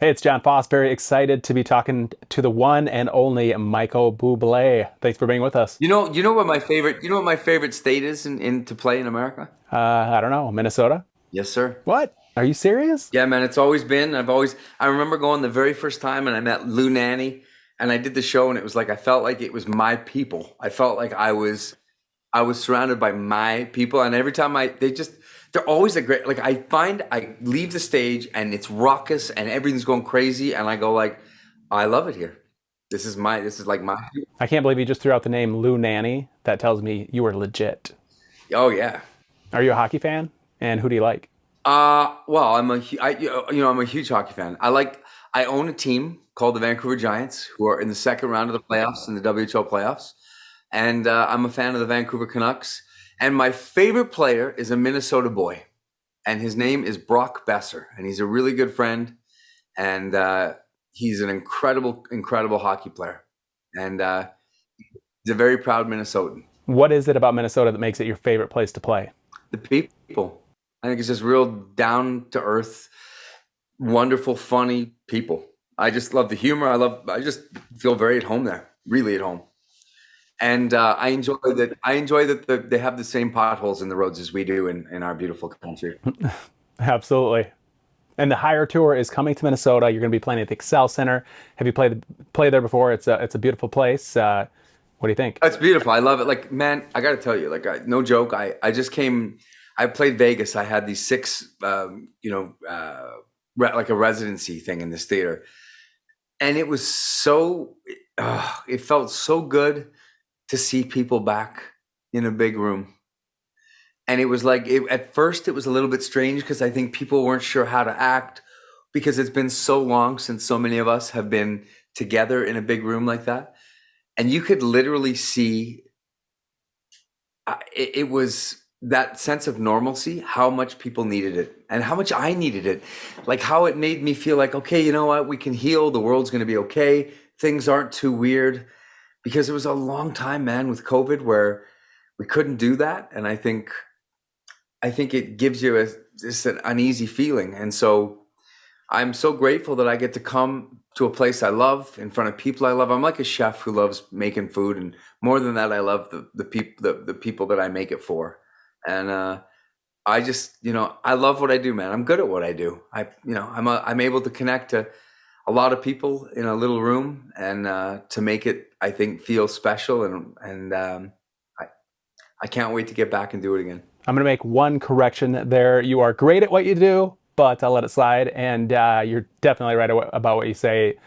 Hey, it's John Foss. Very excited to be talking to the one and only Michael Bublé. Thanks for being with us. You know what my favorite state is in to play in America? I don't know, Minnesota? Yes, sir. What? Are you serious? Yeah, man, it's always been. I remember going the very first time and I met Lou Nanny and I did the show and it was like I felt like it was my people. I felt like I was surrounded by my people, and every time they're always a great, like I find I leave the stage and it's raucous and everything's going crazy and I go like, I love it here. This is like my I can't believe you just threw out the name Lou Nanny. That tells me you were legit. oh yeah. Are you a hockey fan? And who do you like? Well, I'm a huge hockey fan. I own a team called the Vancouver Giants who are in the second round of the playoffs in the WHL playoffs, and I'm a fan of the Vancouver Canucks. And my favorite player is a Minnesota boy, and his name is Brock Besser, and he's a really good friend, and he's an incredible hockey player, and he's a very proud Minnesotan. What is it about Minnesota that makes it your favorite place to play? The people, I think it's just real down to earth, wonderful, funny people. I just love the humor. I just feel very at home there, really at home. And I enjoy that they have the same potholes in the roads as we do in our beautiful country. Absolutely. And the Higher Tour is coming to Minnesota. You're going to be playing at the Excel Center. Have you played there before? It's a beautiful place. What do you think? It's beautiful. I love it. Like, man, I got to tell you, like, no joke. I just came. I played Vegas. I had these six, like a residency thing in this theater, and it was so. It felt so good to see people back in a big room. And it was like, at first, it was a little bit strange because I think people weren't sure how to act because it's been so long since so many of us have been together in a big room like that. And you could literally see it was that sense of normalcy, how much people needed it and how much I needed it. Like how it made me feel like, okay, you know what? We can heal. The world's going to be okay. Things aren't too weird because it was a long time, man, with COVID where we couldn't do that. And I think it gives you just an uneasy feeling. And so I'm so grateful that I get to come to a place I love in front of people I love. I'm like a chef who loves making food, and more than that, I love the people that I make it for. And I just I love what I do, man. I'm good at what I do. I'm able to connect to a lot of people in a little room, and to make it, I think, feel special. And I I can't wait to get back and do it again. I'm going to make one correction there. You are great at what you do, but I'll let it slide. And you're definitely right about what you say.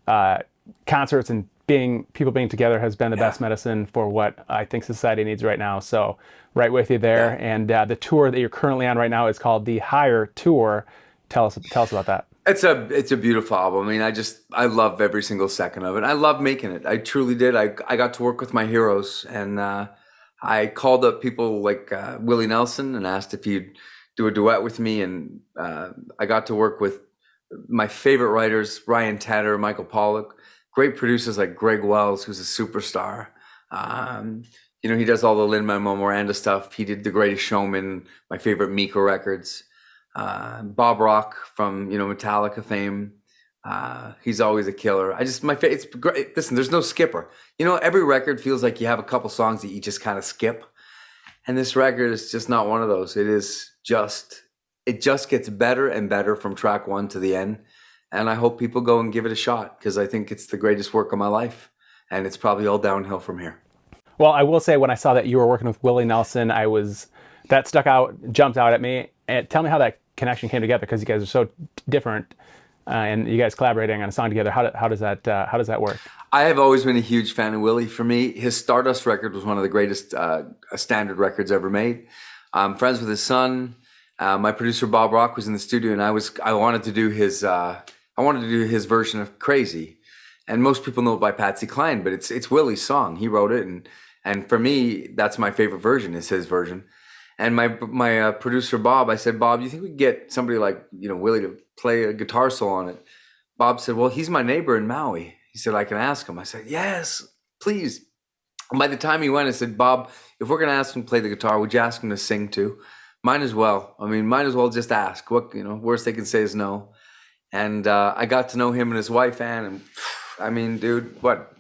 Uh, Concerts and people being together has been the Yeah, best medicine for what I think society needs right now. So, right with you yeah. there. And the tour that you're currently on right now is called the Higher Tour. Tell us about that. It's a beautiful album. I mean, I love every single second of it. I love making it. I truly did. I got to work with my heroes, and I called up people like Willie Nelson and asked if he'd do a duet with me, and I got to work with my favorite writers, Ryan Tedder, Michael Pollock, great producers like Greg Wells, who's a superstar. Um, he does all the Lin-Manuel Miranda stuff. He did The Greatest Showman, my favorite Mika records. Bob Rock from Metallica fame. He's always a killer. It's great. Listen, there's no skipper. Every record feels like you have a couple songs that you just kind of skip, and this record is just not one of those. It just gets better and better from track one to the end, and I hope people go and give it a shot because I think it's the greatest work of my life, and it's probably all downhill from here. Well, I will say when I saw that you were working with Willie Nelson, that jumped out at me. And tell me how that connection came together because you guys are so different, and you guys collaborating on a song together. How does that work? I have always been a huge fan of Willie. For me, his Stardust record was one of the greatest standard records ever made. I'm friends with his son. My producer Bob Rock was in the studio, and I wanted to do his version of Crazy. And most people know it by Patsy Cline, but it's Willie's song. He wrote it, and for me, that's my favorite version. Is his version. And my producer Bob, I said, Bob, you think we could get somebody like Willie to play a guitar solo on it? Bob said, well, he's my neighbor in Maui. He said, I can ask him. I said, yes, please. And by the time he went, I said, Bob, if we're going to ask him to play the guitar, would you ask him to sing too? Might as well. I mean, might as well just ask. What, worst they can say is no. And I got to know him and his wife, Ann. And I mean, dude, what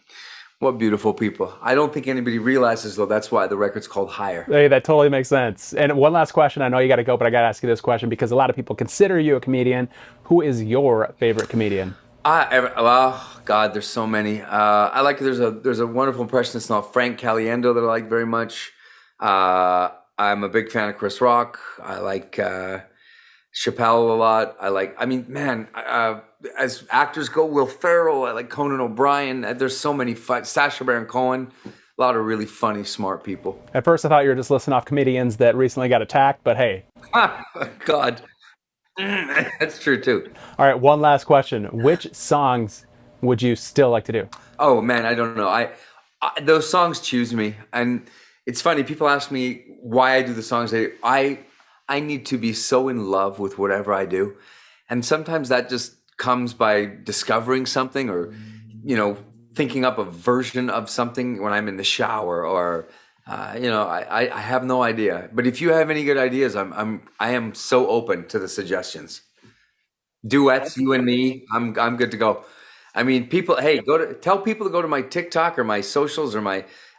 beautiful people. I don't think anybody realizes, though, that's why the record's called Higher. Hey, that totally makes sense. And one last question. I know you got to go, but I got to ask you this question because a lot of people consider you a comedian. Who is your favorite comedian? Well, God, there's so many. I like there's a wonderful impressionist now, Frank Caliendo, that I like very much. I'm a big fan of Chris Rock. I like Chappelle a lot. I mean, man, as actors go, Will Ferrell. I like Conan O'Brien. There's so many Sacha Baron Cohen. A lot of really funny, smart people. At first, I thought you were just listing off comedians that recently got attacked, but hey. God, that's true too. All right, one last question. Which songs would you still like to do? Oh man, I don't know. Those songs choose me, and it's funny. People ask me why I do the songs I do. I need to be so in love with whatever I do, and sometimes that just comes by discovering something, or thinking up a version of something when I'm in the shower, or I have no idea. But if you have any good ideas, I am so open to the suggestions. Duets, you and me, I'm good to go. I mean, people, hey, tell people to go to my TikTok or my socials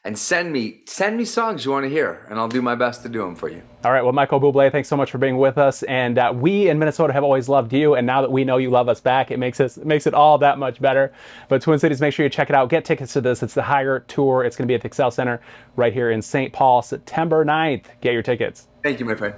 and send me songs you want to hear, and I'll do my best to do them for you. All right, well, Michael Bublé, thanks so much for being with us. And we in Minnesota have always loved you, and now that we know you love us back, it makes it all that much better. But Twin Cities, make sure you check it out. Get tickets to this. It's the Higher Tour. It's going to be at the Excel Center right here in St. Paul, September 9th. Get your tickets. Thank you, my friend.